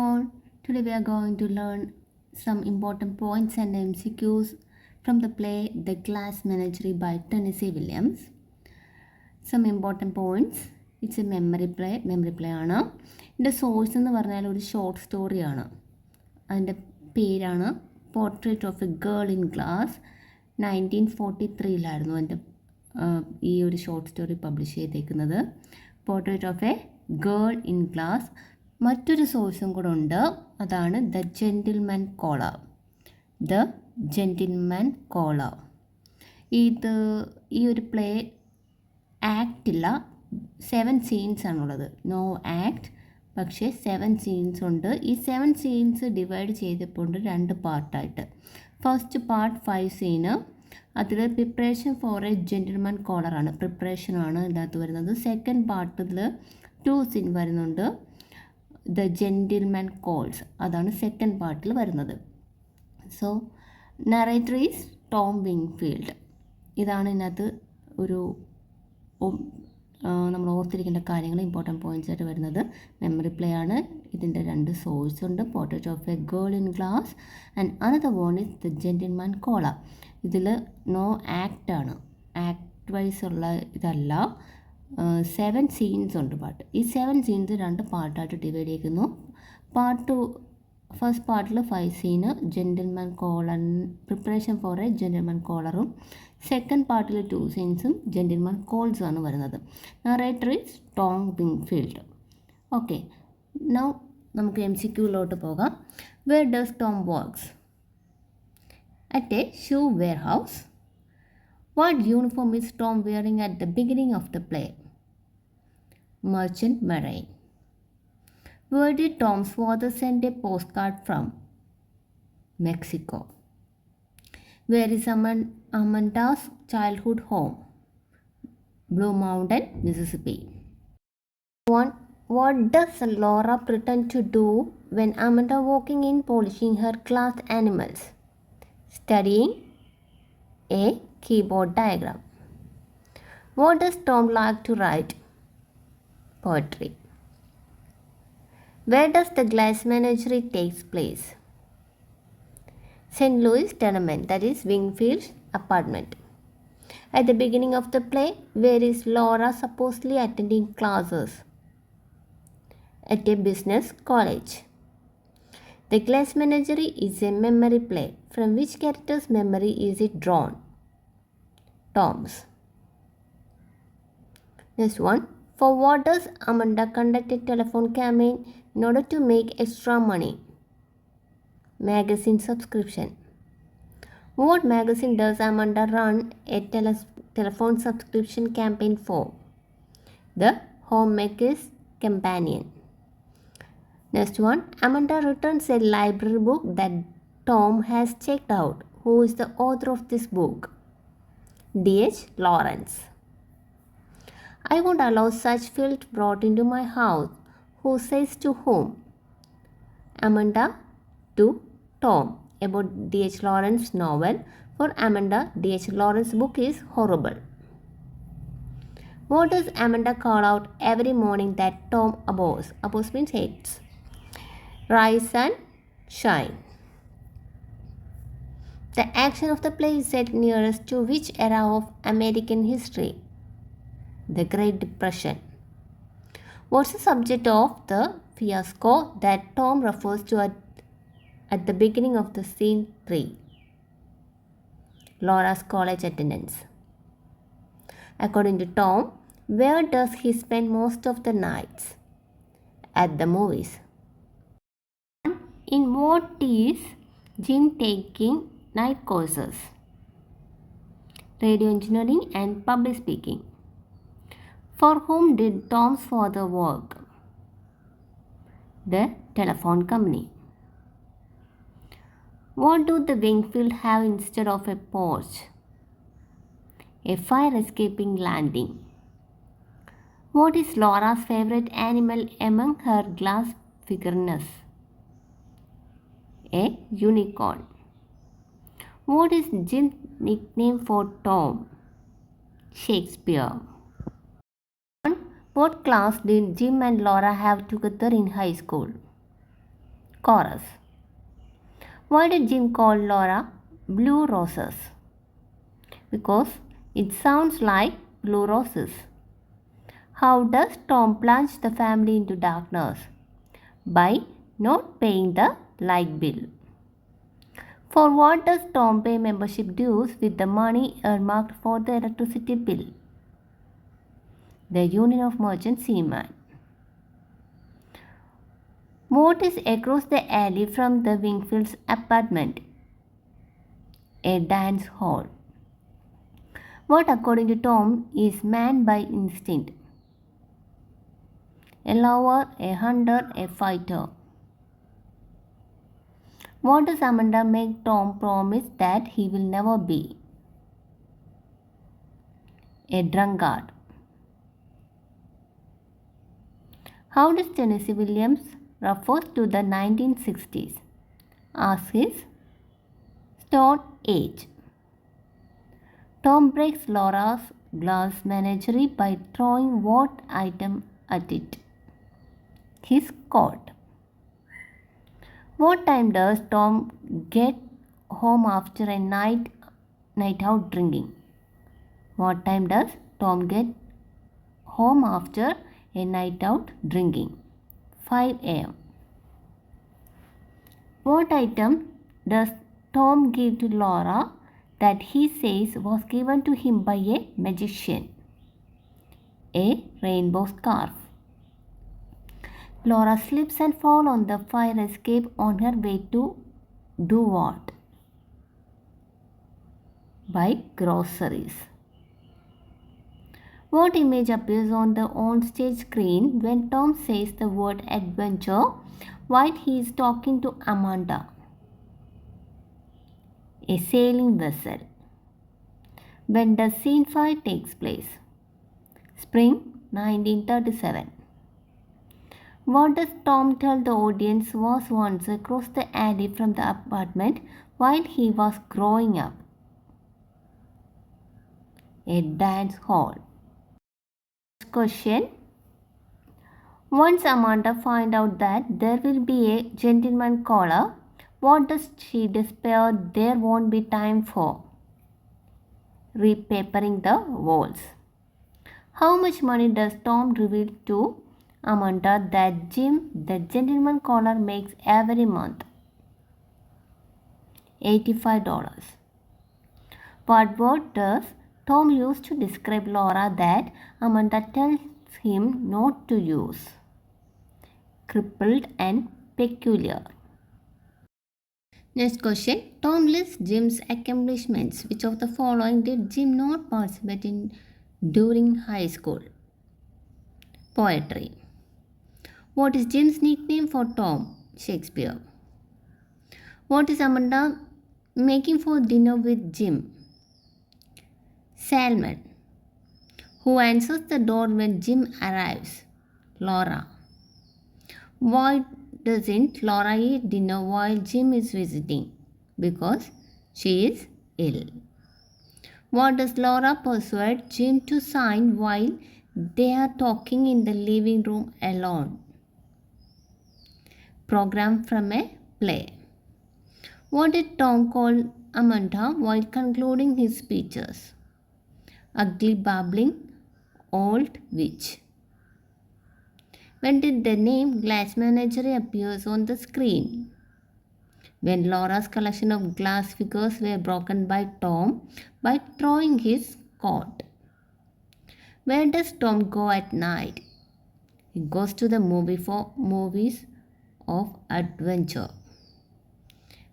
On. Today we are going to learn some important points and MCQs from the play The Glass Menagerie by Tennessee Williams. Some important points. It's a memory play ആണ്. ഇതിൻ്റെ source എന്ന് പറഞ്ഞാൽ ഒരു short സ്റ്റോറിയാണ്. അതിൻ്റെ പേരാണ് portrait of a girl in glass. 1943 എൻ്റെ ഈ ഒരു ഷോർട്ട് സ്റ്റോറി പബ്ലിഷ് ചെയ്തേക്കുന്നത്. Portrait of a girl in glass. മറ്റൊരു സോഴ്സും കൂടെ ഉണ്ട്, അതാണ് the gentleman caller. The gentleman caller. ഈ ഒരു പ്ലേ ആക്റ്റില്ല, 7 സീൻസ് ആണുള്ളത്. നോ ആക്ട്, പക്ഷേ 7 സീൻസ് ഉണ്ട്. ഈ 7 സീൻസ് ഡിവൈഡ് ചെയ്തപ്പോൾ 2 പാർട്ടായിട്ട്. ഫസ്റ്റ് പാർട്ട് 5 സീന്, അതിൽ പ്രിപ്പറേഷൻ ഫോർ എ ജെൻറ്റിൽമാൻ കോളറാണ്, പ്രിപ്പറേഷനാണ് ഇതിനകത്ത് വരുന്നത്. സെക്കൻഡ് പാർട്ടിൽ 2 സീൻ വരുന്നുണ്ട്, ദ ജെൻറ്റിൽമാൻ കോൾസ്, അതാണ് സെക്കൻഡ് പാർട്ടിൽ വരുന്നത്. So narrator is Tom Wingfield. ഇതാണ് ഇതിനകത്ത് ഒരു നമ്മൾ ഓർത്തിരിക്കേണ്ട കാര്യങ്ങൾ, ഇമ്പോർട്ടൻറ്റ് പോയിൻറ്റ്സ് ആയിട്ട് വരുന്നത്. മെമ്മറി പ്ലേ ആണ്. ഇതിൻ്റെ 2 സോഴ്സ് ഉണ്ട്, portrait of a girl in glass and another one is the gentleman caller. ഇതിൽ നോ ആക്റ്റാണ്, ആക്ട് വൈസ് ഉള്ള ഇതല്ല. 7 സീൻസ് ഉണ്ട് പാട്ട്. ഈ 7 സീൻസ് 2 പാർട്ടായിട്ട് ഡിവൈഡ് ചെയ്യുന്നു. ഫസ്റ്റ് പാർട്ടിൽ 5 scene gentleman caller, preparation for a gentleman കോളറും. സെക്കൻഡ് പാർട്ടിൽ 2 സീൻസും ജെൻറ്റിൽമാൻ കോൾസും ആണ് വരുന്നത്. Narrator is Tom Wingfield. Okay, now നമുക്ക് MCQയിലോട്ട് പോകാം. Where does Tom works? At a shoe warehouse. What uniform is Tom wearing at the beginning of the play? Merchant Marine. Where did Tom's father send a postcard from? Mexico. Where is Amanda's childhood home? Blue Mountain, Mississippi. What does Laura pretend to do when Amanda walking in polishing her class animals? Studying a keyboard diagram. What does Tom like to write? Poetry. Where does the glass menagerie takes place? St. Louis tenement, that is Wingfield's apartment. At the beginning of the play, where is Laura supposedly attending classes? At a business college. The Glass Menagerie is a memory play. From which character's memory is it drawn? Tom's. Next one. For what does Amanda conduct a telephone campaign in order to make extra money? Magazine subscription. What magazine does Amanda run a telephone subscription campaign for? The Homemaker's Companion. Next one. Amanda returns a library book that Tom has checked out. Who is the author of this book? D.H. Lawrence. I won't allow such filth brought into my house. Who says to whom? Amanda to Tom. About D.H. Lawrence's novel. For Amanda, D.H. Lawrence's book is horrible. What does Amanda call out every morning that Tom abhors? Abhors means hates. Rise and shine. The action of the play is set nearest to which era of American history? The Great Depression. What's the subject of the fiasco that Tom refers to at the beginning of the scene 3? Laura's college attendance. According to Tom, where does he spend most of the nights? At the movies. In what is Jim taking night courses? Radio engineering and public speaking. For whom did Tom's father work? The telephone company. What do the Wingfield have instead of a porch? A fire escaping landing. What is Laura's favorite animal among her glass figurines? A unicorn. What is Jim's nickname for Tom? Shakespeare. What class did Jim and Laura have together in high school? Chorus. Why did Jim call Laura blue roses? Because it sounds like blue roses. How does Tom plunge the family into darkness? By not paying the light bill. For what does Tom pay membership dues with the money earmarked for the electricity bill? The Union of Merchant Seamen. What is across the alley from the Wingfields' apartment? A dance hall. What, according to Tom, is man by instinct? A lover, a hunter, a fighter. What does Amanda make Tom promise that he will never be? A drunkard. How does Tennessee Williams refer to the 1960s as his Stone Age? Tom breaks Laura's glass menagerie by throwing what item at it? His coat. What time does Tom get home after a night out drinking? What time does Tom get home after a night out drinking? 5 a.m. What item does Tom give to Laura that he says was given to him by a magician? A rainbow scarf. Laura slips and falls on the fire escape on her way to do what? Buy groceries. What image appears on the on-stage screen when Tom says the word adventure while he is talking to Amanda? A sailing vessel. When does scene 5 takes place? Spring 1937. What does Tom tell the audience was once across the alley from the apartment while he was growing up? A dance hall. Question. Once Amanda finds out that there will be a gentleman caller, what does she despair there won't be time for? Repapering the walls. How much money does Tom reveal to Amanda that Jim, the gentleman caller, makes every month? $85. What word does Tom use to describe Laura that Amanda tells him not to use? Crippled and peculiar. Next question. Tom lists Jim's accomplishments. Which of the following did Jim not participate in during high school? Poetry. What is Jim's nickname for Tom? Shakespeare. What is Amanda making for dinner with Jim? Salmon. Who answers the door when Jim arrives? Laura. Why doesn't Laura eat dinner while Jim is visiting? Because she is ill. What does Laura persuade Jim to sign while they are talking in the living room alone? Program from a play. What did Tom call Amanda while concluding his speeches? Ugly babbling old witch. When did the name Glass Menagerie appears on the screen? When Laura's collection of glass figures were broken by Tom by throwing his coat. Where does Tom go at night? He goes to the movies of adventure.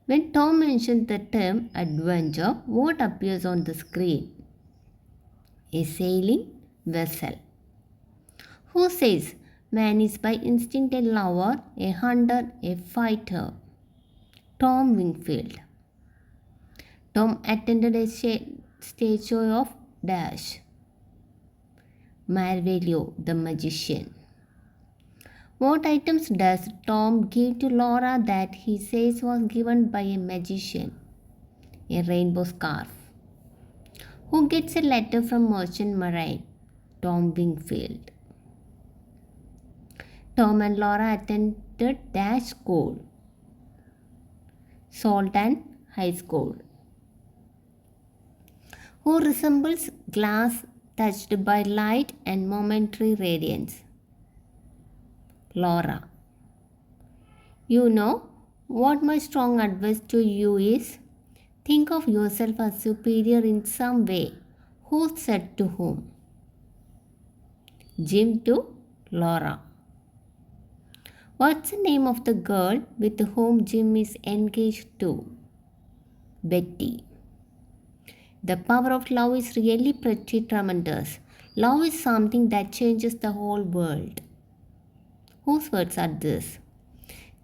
When Tom mentioned the term adventure, what appears on the screen? A sailing vessel. Who says man is by instinct a lover, a hunter, a fighter? Tom Wingfield. Tom attended a stage show of Dash. Marvelio, the magician. What items does Tom give to Laura that he says was given by a magician? A rainbow scarf. Who gets a letter from Merchant Marine? Tom Wingfield. Tom and Laura attended Dash school. salt and ice cold. Who resembles glass touched by light and momentary radiance? Laura. You know what my strong advice to you is? Think of yourself as superior in some way. Who said to whom? Jim to Laura. What's the name of the girl with whom Jim is engaged to? Betty. The power of love is really pretty tremendous. Love is something that changes the whole world. Whose words are this?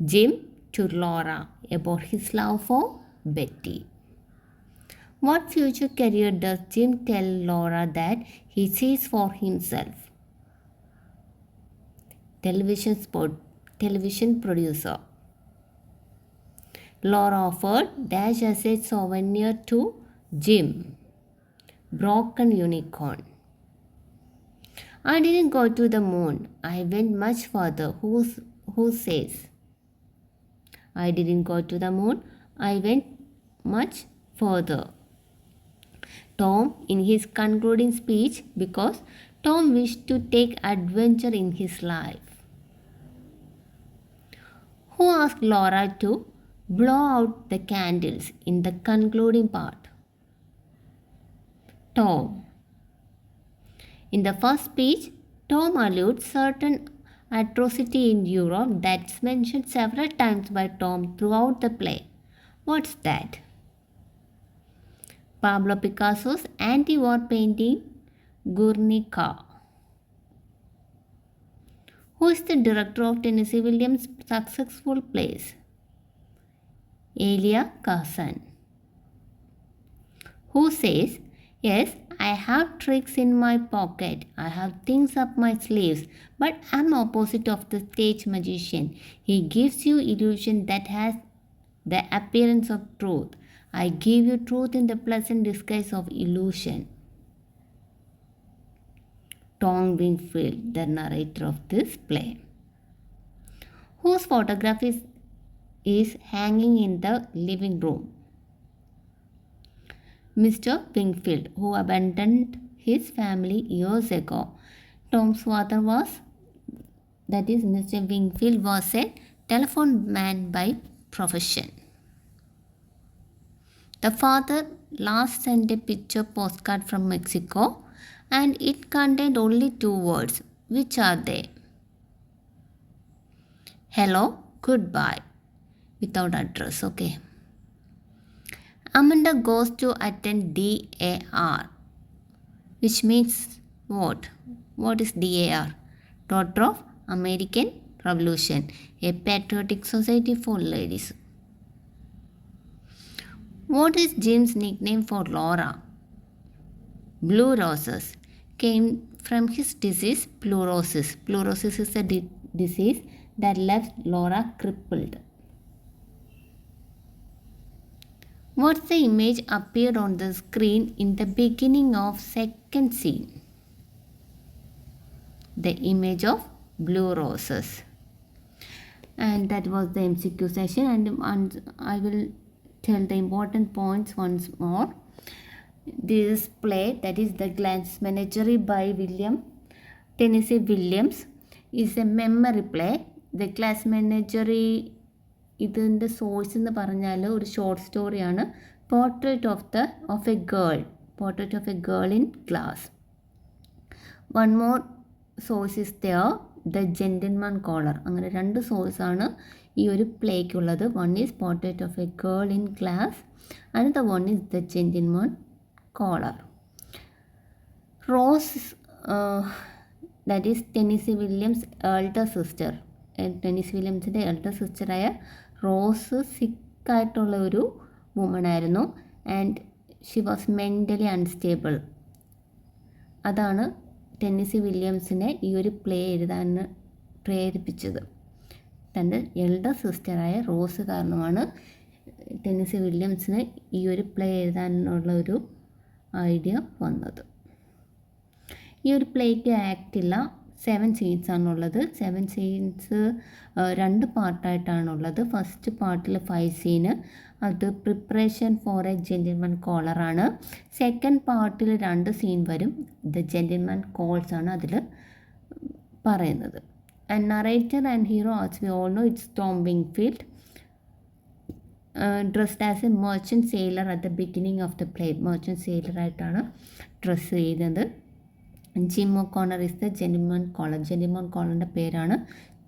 Jim to Laura about his love for Betty. What future career does Jim tell Laura that he sees for himself? Television producer. Laura offered dash as a souvenir to Jim. Broken unicorn. I didn't go to the moon. I went much further. Who says? I didn't go to the moon. I went much further. Tom in his concluding speech, because Tom wished to take adventure in his life. Who asked Laura to blow out the candles in the concluding part? Tom. In the first speech, Tom alludes certain atrocity in Europe that's mentioned several times by Tom throughout the play. What's that? Pablo Picasso's anti-war painting Guernica. Who is the director of Tennessee Williams' successful plays? Elia Kazan. Who says, yes, I have tricks in my pocket, I have things up my sleeves, but I'm opposite of the stage magician. He gives you illusion that has the appearance of truth. I give you truth in the pleasant disguise of illusion. Tom Wingfield, the narrator of this play. Whose photograph is hanging in the living room? Mr. Wingfield, who abandoned his family years ago. Tom's father Mr. Wingfield was a telephone man by profession. The father last sent a picture postcard from Mexico, and it contained only 2 words. Which are they? Hello, goodbye. Without address, okay. Amanda goes to attend DAR, which means what? What is DAR? Daughter of American Revolution, a patriotic society for ladies. What is Jim's nickname for Laura? Blue roses. Came from his disease, pleurosis. Pleurosis is a disease that left Laura crippled. What's the image appeared on the screen in the beginning of second scene? The image of blue roses. And that was the MCQ session, and I will tell the important points once more. This play, that is The Glass Menagerie by Tennessee Williams, is a memory play. The Glass Menagerie, ഇതിൻ്റെ source എന്ന് പറഞ്ഞാൽ ഒരു short സ്റ്റോറിയാണ്, portrait of a girl in glass. One more source is there, the gentleman caller. അങ്ങനെ 2 സോഴ്സാണ് ഈ ഒരു പ്ലേക്കുള്ളത്. One is portrait of a girl in glass, another one is the gentleman caller. Rose, that is Tennessee Williams elder sister. Tennessee വില്യംസിൻ്റെ elder സിസ്റ്ററായ Rose സിക്കായിട്ടുള്ള ഒരു വുമണായിരുന്നു, and she was mentally unstable. അതാണ് ടെന്നീസി വില്യംസിനെ ഈ ഒരു പ്ലേ എഴുതാൻ പ്രേരിപ്പിച്ചത്. തൻ്റെ എൽഡർ സിസ്റ്ററായ റോസ് കാരണമാണ് ടെന്നീസി വില്യംസിന് ഈ ഒരു പ്ലേ എഴുതാനുള്ള ഒരു ഐഡിയ വന്നത്. ഈ ഒരു പ്ലേക്ക് ആക്റ്റ് ഇല്ല, 7 സീൻസ് ആണുള്ളത്. 7 സീൻസ് 2 പാർട്ടായിട്ടാണുള്ളത്. ഫസ്റ്റ് പാർട്ടിൽ 5 സീന്, അത് പ്രിപ്പറേഷൻ ഫോർ എ ജെൻറ്റിൽമാൻ കോളറാണ്. സെക്കൻഡ് പാർട്ടിൽ 2 സീൻ വരും, ദ ജെൻറ്റിൽമാൻ കോൾസ് ആണ് അതിൽ പറയുന്നത്. And narrator and hero, as we all know, it's Tom Wingfield, dressed as a merchant sailor at the beginning of the play. Merchant സെയിലറായിട്ടാണ് dress ചെയ്യുന്നത്. Jim O'Connor is the gentleman caller. Gentleman കോളറിൻ്റെ പേരാണ്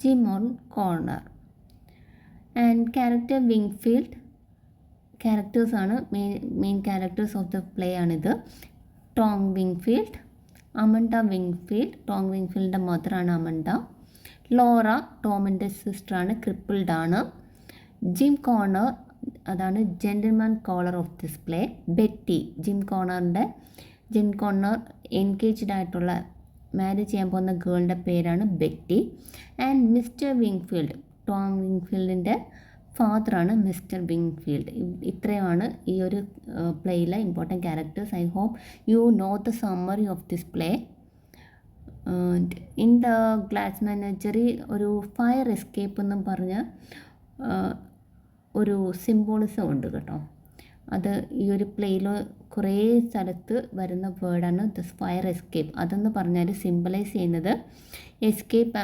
Jim O'Connor. And character Wingfield, ക്യാരക്ടേഴ്സാണ് main characters of the play ആണിത്. Tom Wingfield, Amanda Wingfield, Tom വിങ്ഫീൽഡിൻ്റെ മദറാണ് Amanda. Laura, ടോമിൻ്റെ സിസ്റ്ററാണ്, ക്രിപ്പിൾഡ് ആണ്. ജിം കോർണർ, അതാണ് gentleman caller of this play. Betty, Jim Connor engaged ആയിട്ടുള്ള മാരേജ് ചെയ്യാൻ പോകുന്ന ഗേളിൻ്റെ പേരാണ് Betty. And mister Wingfield, Tom വിങ്ഫീൽഡിൻ്റെ ഫാദറാണ് മിസ്റ്റർ വിങ്ഫീൽഡ്. ഇത്രയുമാണ് ഈ ഒരു പ്ലേയിലെ important characters. I hope you know the summary of this play. In the glass menagerie ഒരു ഫയർ എസ്കേപ്പ് എന്നും പറഞ്ഞ ഒരു സിംബോളിസം ഉണ്ട് കേട്ടോ. അത് ഈ ഒരു പ്ലേയിൽ കുറേ സ്ഥലത്ത് വരുന്ന വേർഡാണ് ദിസ് ഫയർ എസ്കേപ്പ്. അതെന്ന് പറഞ്ഞാൽ സിംബലൈസ് ചെയ്യുന്നത് escape.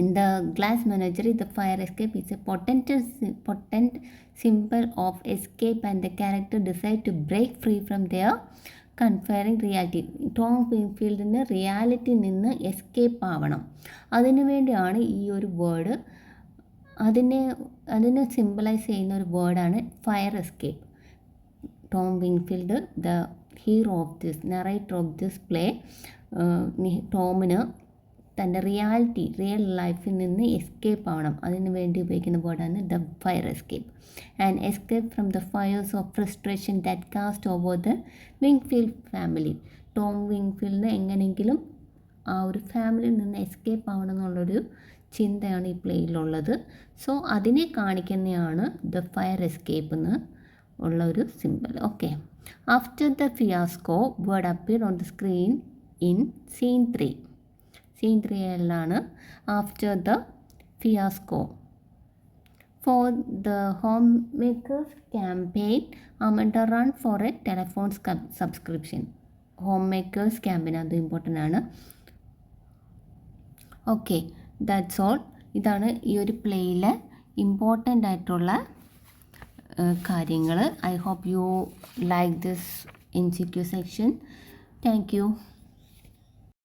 In the glass menagerie the fire escape is a potent symbol of escape and the character decide to break free from their confining reality. Tom വിങ്ഫീൽഡിന് റിയാലിറ്റിയിൽ നിന്ന് എസ്കേപ്പ് ആവണം, അതിനു വേണ്ടിയാണ് ഈ ഒരു വേർഡ്. അതിനെ സിംബലൈസ് ചെയ്യുന്ന ഒരു വേർഡാണ് fire escape. Tom Wingfield, the hero of this, narrator of this play, ടോമിന് തൻ്റെ റിയൽ ലൈഫിൽ നിന്ന് എസ്കേപ്പ് ആവണം, അതിന് വേണ്ടി ഉപയോഗിക്കുന്ന വേർഡാണ് the fire escape. And escape from the fires of frustration that cast over the Wingfield family. Tom വിങ്ഫീൽഡിന് എങ്ങനെയെങ്കിലും ആ ഒരു ഫാമിലിയിൽ നിന്ന് എസ്കേപ്പ് ആവണം എന്നുള്ളൊരു ചിന്തയാണ് ഈ പ്ലേയിലുള്ളത്. സോ അതിനെ കാണിക്കുന്നതാണ് ദ ഫയർ എസ്കേപ്പ് എന്ന് ഉള്ള ഒരു symbol. Okay, after the fiasco word appear on the screen in scene 3. Scene 3 after the fiasco. For the homemakers campaign Amanda run for a telephone subscription. Homemakers campaign അത് important ആണ്. Okay, that's all. ഇതാണ് ഈ ഒരു പ്ലേയിലെ important ആയിട്ടുള്ള കാര്യങ്ങൾ. I hope you like this MCQ section. Thank U.